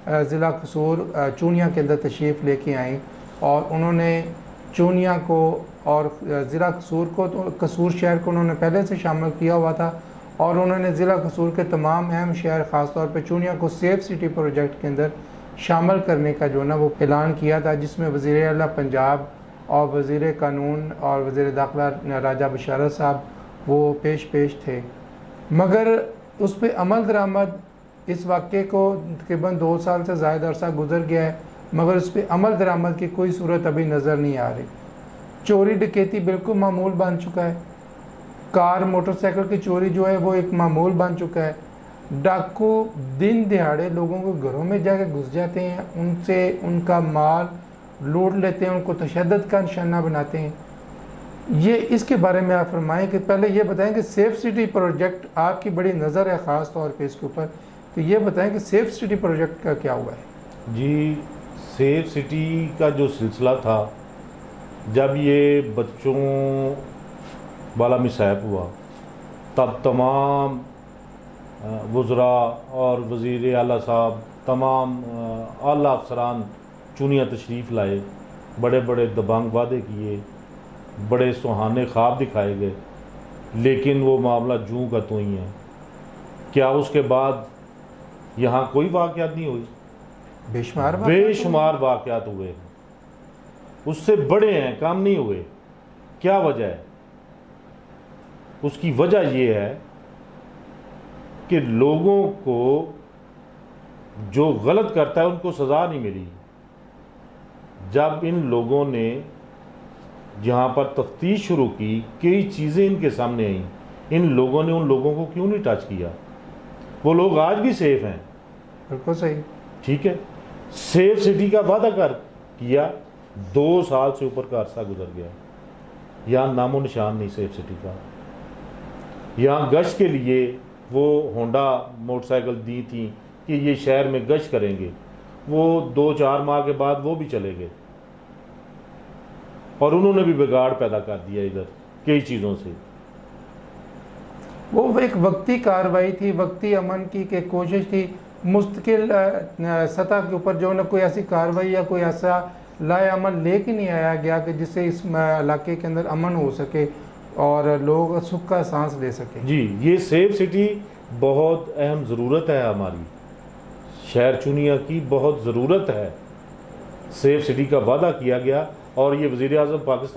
ज़िला कसूर चूनिया के अंदर तशरीफ़ लेके आई और उन्होंने चूनिया को और ज़िला कसूर को, तो कसूर शहर को उन्होंने पहले से शामिल किया हुआ था और उन्होंने ज़िला कसूर के तमाम अहम शहर ख़ास तौर पर चूनिया को सेफ़ सिटी प्रोजेक्ट के अंदर शामिल करने का जो ना वो ऐलान किया था, जिसमें वज़ीर आला पंजाब और वज़ीर कानून और वज़ीर दाखिला राजा बशारत साहब वो पेश थे। मगर उस पर अमल दरामद इस वाक़े को तकरीबन 2 साल से ज़्यादा अरसा गुजर गया है, मगर उस पर अमल दरामद की कोई सूरत अभी नज़र नहीं आ रही। चोरी डकैती बिल्कुल मामूल बन चुका है। कार मोटरसाइकिल की चोरी जो है वो एक मामूल बन चुका है। डाकू दिन दिहाड़े लोगों के घरों में जाकर घुस जाते हैं, उनसे उनका माल लूट लेते हैं, उनको तशद्दुद का निशाना बनाते हैं। ये इसके बारे में आप फरमाएं कि पहले ये बताएं कि सेफ़ सिटी प्रोजेक्ट आपकी बड़ी नज़र है ख़ास तौर पे इसके ऊपर, तो ये बताएं कि सेफ़ सिटी प्रोजेक्ट का क्या हुआ है। जी, सेफ़ सिटी का जो सिलसिला था, जब ये बच्चों वाला मिसहैप हुआ तब तमाम वज़रा और वज़ीर आला साहब, तमाम आला अफसरान चूनिया तशरीफ़ लाए, बड़े बड़े दबंग वादे किए, बड़े सुहाने ख्वाब दिखाए गए, लेकिन वो मामला जूं का त्यों ही है। क्या उसके बाद यहाँ कोई वाक़यात नहीं हुई? बेशुमार वाक़यात हुए, उससे बड़े हैं, काम नहीं हुए। क्या वजह है? उसकी वजह ये है कि लोगों को जो गलत करता है उनको सज़ा नहीं मिली। जब इन लोगों ने जहाँ पर तफ्तीश शुरू की, कई चीज़ें इनके सामने आईं, इन लोगों ने उन लोगों को क्यों नहीं टच किया? वो लोग आज भी सेफ हैं। बिल्कुल सही, ठीक है। सेफ सिटी का वादा कर किया, 2 साल से ऊपर का अरसा गुजर गया, यहाँ नामो निशान नहीं सेफ सिटी का। यहाँ गश्त के लिए वो होंडा मोटरसाइकिल दी थी कि ये शहर में गश्त करेंगे, वो 2-4 माह के बाद वो भी चले गए और उन्होंने भी बिगाड़ पैदा कर दिया इधर कई चीज़ों से। वो एक वक्ती कार्रवाई थी, वक्ती अमन की के कोशिश थी, मुस्तकिल सतह के ऊपर जो ना कोई ऐसी कार्रवाई या कोई ऐसा लाए अमल लेके नहीं आया गया कि जिससे इस इलाके के अंदर अमन हो सके और लोग सुख का सांस ले सके। जी, ये सेफ सिटी बहुत अहम ज़रूरत है, हमारी शहर चूनिया की बहुत ज़रूरत है। सेफ सिटी का वादा किया गया और ये वज़ीर आज़म पाकिस्तान